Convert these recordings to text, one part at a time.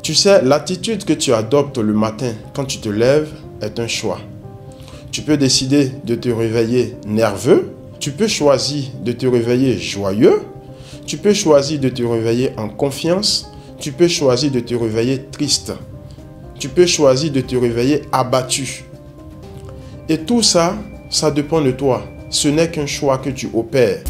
Tu sais, l'attitude que tu adoptes le matin quand tu te lèves est un choix. Tu peux décider de te réveiller nerveux, tu peux choisir de te réveiller joyeux, tu peux choisir de te réveiller en confiance, tu peux choisir de te réveiller triste, tu peux choisir de te réveiller abattu. Et tout ça, ça dépend de toi. Ce n'est qu'un choix que tu opères.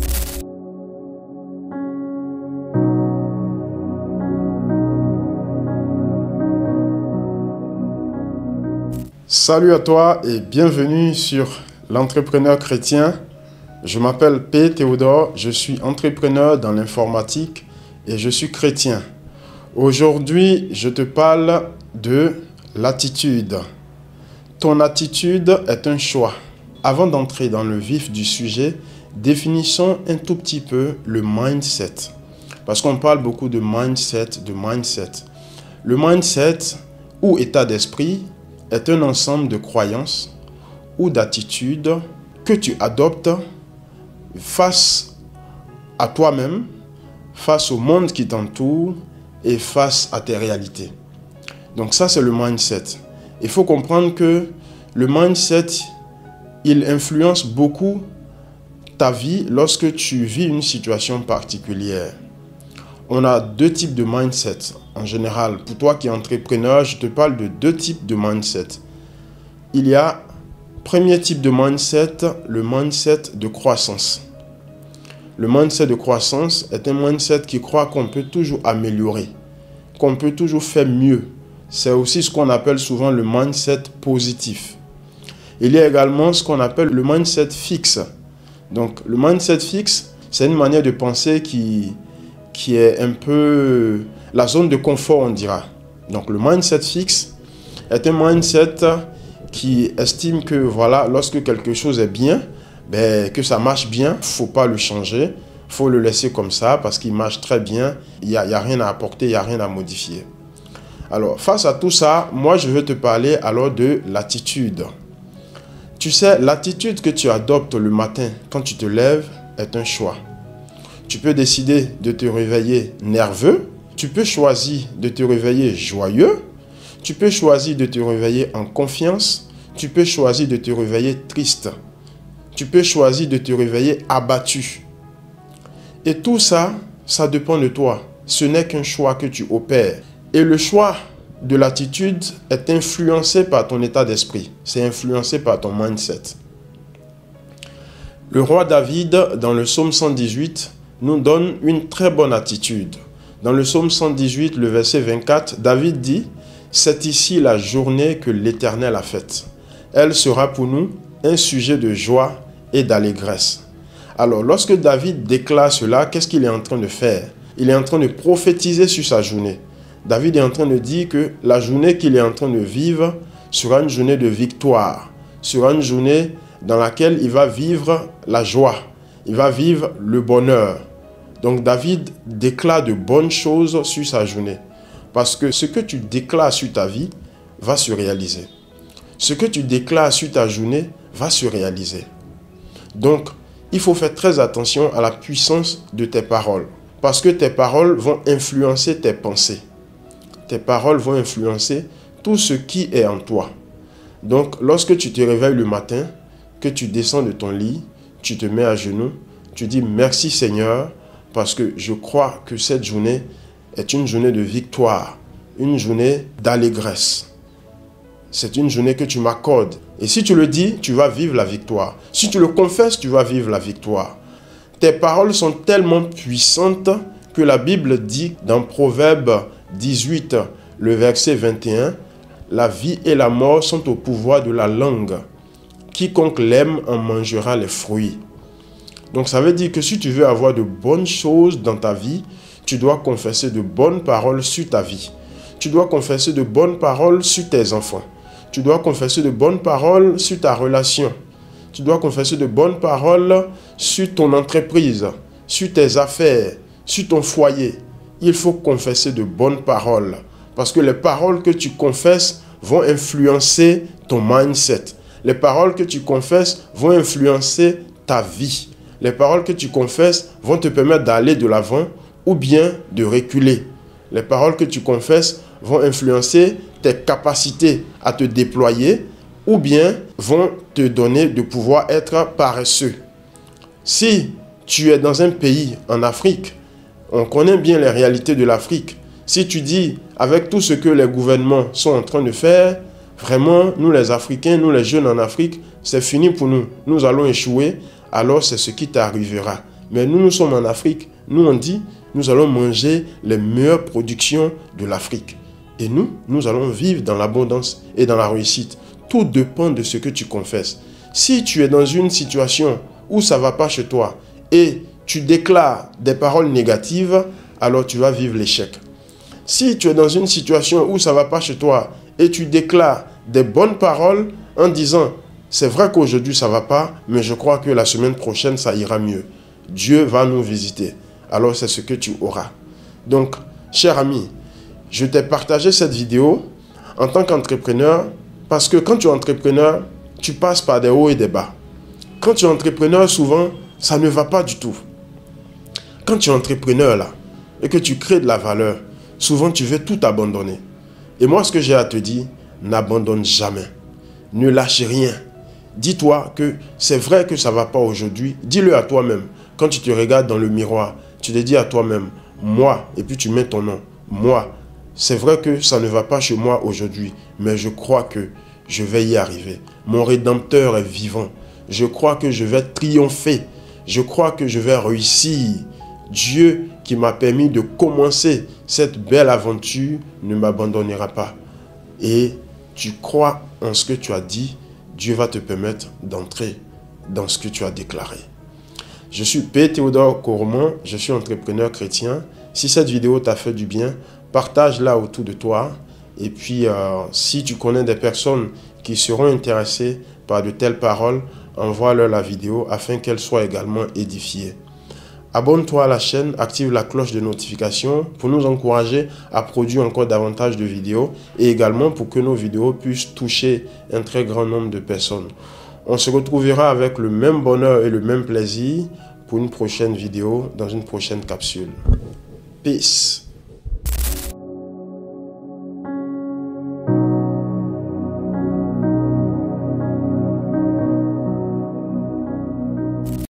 Salut à toi et bienvenue sur l'entrepreneur chrétien. Je m'appelle P. Théodore, je suis entrepreneur dans l'informatique et je suis chrétien. Aujourd'hui, je te parle de l'attitude. Ton attitude est un choix. Avant d'entrer dans le vif du sujet, définissons un tout petit peu le mindset. Parce qu'on parle beaucoup de mindset. Le mindset ou état d'esprit est un ensemble de croyances ou d'attitudes que tu adoptes face à toi-même, face au monde qui t'entoure et face à tes réalités. Donc ça, c'est le mindset. Il faut comprendre que le mindset, il influence beaucoup ta vie lorsque tu vis une situation particulière. On a deux types de mindset. En général, pour toi qui es entrepreneur, je te parle de deux types de mindset. Il y a, premier type de mindset, le mindset de croissance. Le mindset de croissance est un mindset qui croit qu'on peut toujours améliorer, qu'on peut toujours faire mieux. C'est aussi ce qu'on appelle souvent le mindset positif. Il y a également ce qu'on appelle le mindset fixe. Donc, le mindset fixe, c'est une manière de penser qui est un peu la zone de confort, on dira. Donc, le mindset fixe est un mindset qui estime que, voilà, lorsque quelque chose est bien, que ça marche bien, il ne faut pas le changer, il faut le laisser comme ça parce qu'il marche très bien, il n'y a rien à apporter, il n'y a rien à modifier. Alors, face à tout ça, moi, je veux te parler alors de l'attitude. Tu sais, l'attitude que tu adoptes le matin quand tu te lèves est un choix. Tu peux décider de te réveiller nerveux, tu peux choisir de te réveiller joyeux, tu peux choisir de te réveiller en confiance, tu peux choisir de te réveiller triste, tu peux choisir de te réveiller abattu. Et tout ça, ça dépend de toi. Ce n'est qu'un choix que tu opères. Et le choix de l'attitude est influencé par ton état d'esprit. C'est influencé par ton mindset. Le roi David, dans le psaume 118, nous donne une très bonne attitude. Dans le psaume 118, le verset 24, David dit « C'est ici la journée que l'Éternel a faite. Elle sera pour nous un sujet de joie et d'allégresse. » Alors, lorsque David déclare cela, qu'est-ce qu'il est en train de faire? Il est en train de prophétiser sur sa journée. David est en train de dire que la journée qu'il est en train de vivre sera une journée de victoire, sera une journée dans laquelle il va vivre la joie, il va vivre le bonheur. Donc David déclare de bonnes choses sur sa journée. Parce que ce que tu déclares sur ta vie va se réaliser. Ce que tu déclares sur ta journée va se réaliser. Donc, il faut faire très attention à la puissance de tes paroles. Parce que tes paroles vont influencer tes pensées. Tes paroles vont influencer tout ce qui est en toi. Donc, lorsque tu te réveilles le matin, que tu descends de ton lit, tu te mets à genoux, tu dis « Merci Seigneur » parce que je crois que cette journée est une journée de victoire, une journée d'allégresse. C'est une journée que tu m'accordes. Et si tu le dis, tu vas vivre la victoire. Si tu le confesses, tu vas vivre la victoire. Tes paroles sont tellement puissantes que la Bible dit dans Proverbe 18, le verset 21, « La vie et la mort sont au pouvoir de la langue. Quiconque l'aime en mangera les fruits. » Donc ça veut dire que si tu veux avoir de bonnes choses dans ta vie, tu dois confesser de bonnes paroles sur ta vie. Tu dois confesser de bonnes paroles sur tes enfants. Tu dois confesser de bonnes paroles sur ta relation. Tu dois confesser de bonnes paroles sur ton entreprise, sur tes affaires, sur ton foyer. Il faut confesser de bonnes paroles. Parce que les paroles que tu confesses vont influencer ton mindset. Les paroles que tu confesses vont influencer ta vie. Les paroles que tu confesses vont te permettre d'aller de l'avant ou bien de reculer. Les paroles que tu confesses vont influencer tes capacités à te déployer ou bien vont te donner de pouvoir être paresseux. Si tu es dans un pays en Afrique, on connaît bien les réalités de l'Afrique. Si tu dis, avec tout ce que les gouvernements sont en train de faire, vraiment, nous les Africains, nous les jeunes en Afrique, c'est fini pour nous. Nous allons échouer, alors c'est ce qui t'arrivera. Mais nous sommes en Afrique. Nous, on dit, nous allons manger les meilleures productions de l'Afrique. Et nous allons vivre dans l'abondance et dans la réussite. Tout dépend de ce que tu confesses. Si tu es dans une situation où ça ne va pas chez toi et tu déclares des paroles négatives, alors tu vas vivre l'échec. Si tu es dans une situation où ça ne va pas chez toi et tu déclares des bonnes paroles en disant « c'est vrai qu'aujourd'hui ça ne va pas, mais je crois que la semaine prochaine ça ira mieux. Dieu va nous visiter. » Alors c'est ce que tu auras. Donc, cher ami, je t'ai partagé cette vidéo en tant qu'entrepreneur parce que quand tu es entrepreneur, tu passes par des hauts et des bas. Quand tu es entrepreneur, souvent, ça ne va pas du tout. Quand tu es entrepreneur là et que tu crées de la valeur, souvent tu veux tout abandonner. Et moi, ce que j'ai à te dire, n'abandonne jamais. Ne lâche rien. Dis-toi que c'est vrai que ça ne va pas aujourd'hui. Dis-le à toi-même. Quand tu te regardes dans le miroir, tu te dis à toi-même, moi, et puis tu mets ton nom, moi, c'est vrai que ça ne va pas chez moi aujourd'hui, mais je crois que je vais y arriver. Mon Rédempteur est vivant. Je crois que je vais triompher. Je crois que je vais réussir. Dieu qui m'a permis de commencer cette belle aventure ne m'abandonnera pas. Et tu crois en ce que tu as dit, Dieu va te permettre d'entrer dans ce que tu as déclaré. Je suis P. Théodore Cormon, je suis entrepreneur chrétien. Si cette vidéo t'a fait du bien, partage-la autour de toi. Et puis, si tu connais des personnes qui seront intéressées par de telles paroles, envoie-leur la vidéo afin qu'elles soient également édifiées. Abonne-toi à la chaîne, active la cloche de notification pour nous encourager à produire encore davantage de vidéos et également pour que nos vidéos puissent toucher un très grand nombre de personnes. On se retrouvera avec le même bonheur et le même plaisir pour une prochaine vidéo dans une prochaine capsule. Peace.